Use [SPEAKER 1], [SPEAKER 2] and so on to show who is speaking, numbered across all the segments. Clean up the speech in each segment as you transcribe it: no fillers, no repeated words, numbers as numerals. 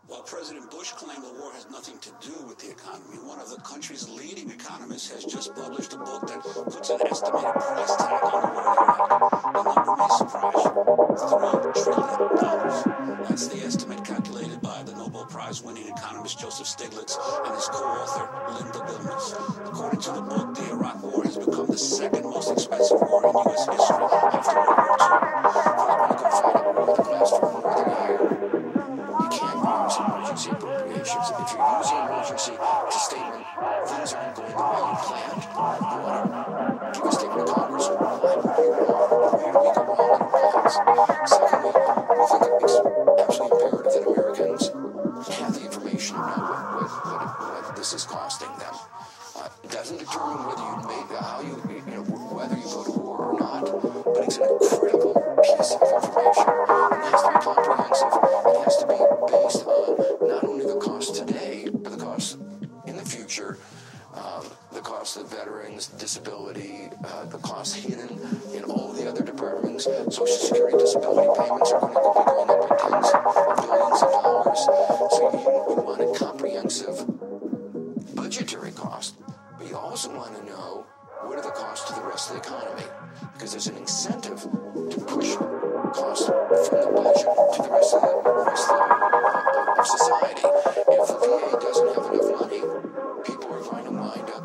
[SPEAKER 1] While President Bush claimed the war has nothing to do with the economy, one of the country's leading economists has just published a book that puts an estimated price tag on the war effect. The number may surprise you. $3 trillion. That's the estimate calculated by the Nobel Prize-winning economist Joseph Stiglitz and his co-author Linda Bilmes. According to the book, the Iraq War has become the second most expensive war in U.S. history after World War II. If you want to go fight a war that lasts for more than a year, you can't use emergency appropriations. If you're using emergency, it's a statement, things aren't going the way you planned. You want to give a statement to Congress, why were we wrong? Where did we go wrong in our plans? Secondly, we think it's absolutely imperative that Americans have the information to know what this is costing them. It doesn't determine whether whether you go to war or not, but it's an incredible piece of information. It has to be comprehensive. It has to be based on not only the cost today, but the cost in the future, the cost of veterans, disability, the cost hidden in all the other departments. Social Security disability payments are going to be going up by tens of billions of dollars. So you want a comprehensive budgetary cost, but you also want to know what are the costs to the rest of the economy, because there's an incentive to push costs from the budget to the rest of society. If the VA doesn't have enough money, people are going to wind up,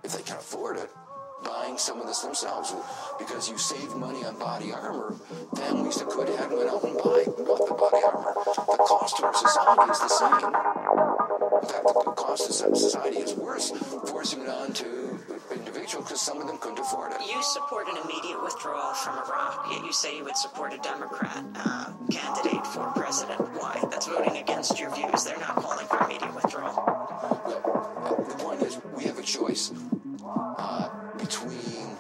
[SPEAKER 1] if they can afford it, buying some of this themselves, because you save money on body armor. Families that could have went out and bought the body armor. The cost to our society is the same. In fact, the cost to society is worse, forcing it on to individuals because some of them couldn't afford it.
[SPEAKER 2] You support an immediate withdrawal from Iraq, yet you say you would support a Democrat candidate for president. Why? That's voting against your views. They're not calling for immediate withdrawal.
[SPEAKER 3] Well, the point is, we have a choice between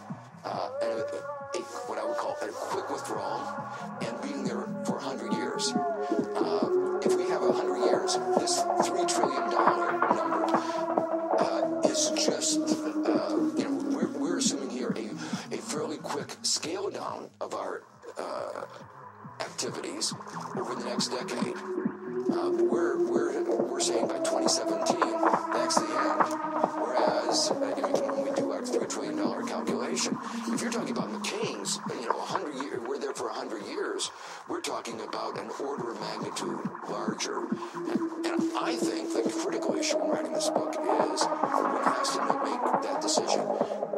[SPEAKER 3] what I would call a quick withdrawal and being there for 100 years. If we have 100 years, this $3 trillion number is just, we're assuming here a fairly quick scale down of our activities over the next decade. We're saying by 2017, that's the end. Whereas, when we do our $3 trillion calculation, if you're talking about McCain's, 100 years, we're there for 100 years, we're talking about an order of magnitude larger. And I think the critical issue in writing this book is, when it has to make that decision,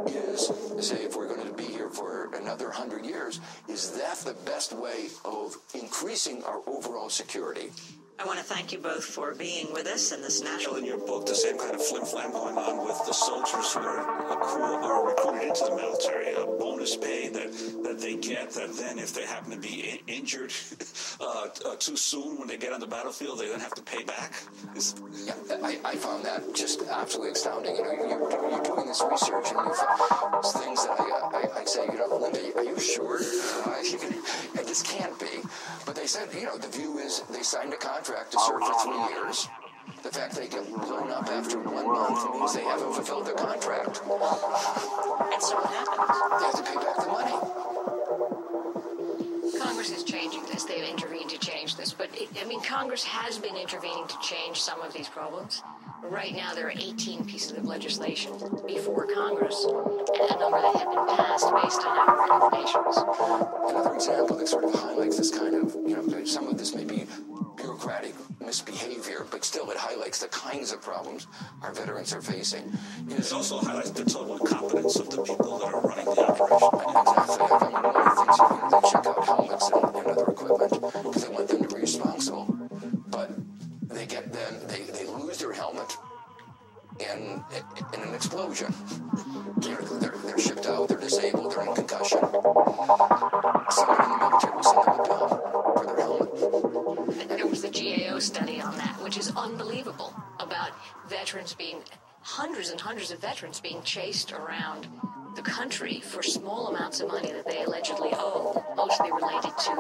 [SPEAKER 3] is say if we're going to be here for another 100 years, is that the best way of increasing our overall security?
[SPEAKER 2] I want to thank you both for being with us in this national...
[SPEAKER 1] In your book, the same kind of flim-flam going on with the soldiers who are recruited into the military, a bonus pay that they get, that then if they happen to be injured too soon when they get on the battlefield, they then have to pay back.
[SPEAKER 3] I found that just absolutely astounding. You're doing this research, and you find things that I say, Linda, are you sure? This can't be. But they said, the view is they signed a contract to serve for 3 years. The fact they get blown up after 1 month means they haven't fulfilled their contract.
[SPEAKER 2] And so what happens?
[SPEAKER 3] They have to pay back the money.
[SPEAKER 4] Congress is changing this. They've intervened to change this. But, Congress has been intervening to change some of these problems. Right now, there are 18 pieces of legislation before Congress, and a number that have been passed based on our recommendations.
[SPEAKER 3] Another example that sort of highlights this kind of, some of this may be bureaucratic misbehavior, but still it highlights the kinds of problems our veterans are facing.
[SPEAKER 1] It also highlights the total incompetence of the people that are running the operation.
[SPEAKER 3] Exactly. One of the things they check out helmets and other equipment because they want them to be responsible, but they lose their helmet in an explosion. They're shipped out, they're disabled, they're in concussion. Someone in the military will send them a bill for their helmet.
[SPEAKER 4] There was the GAO study on that, which is unbelievable, about about hundreds and hundreds of veterans being chased around the country for small amounts of money that they allegedly owe, mostly related to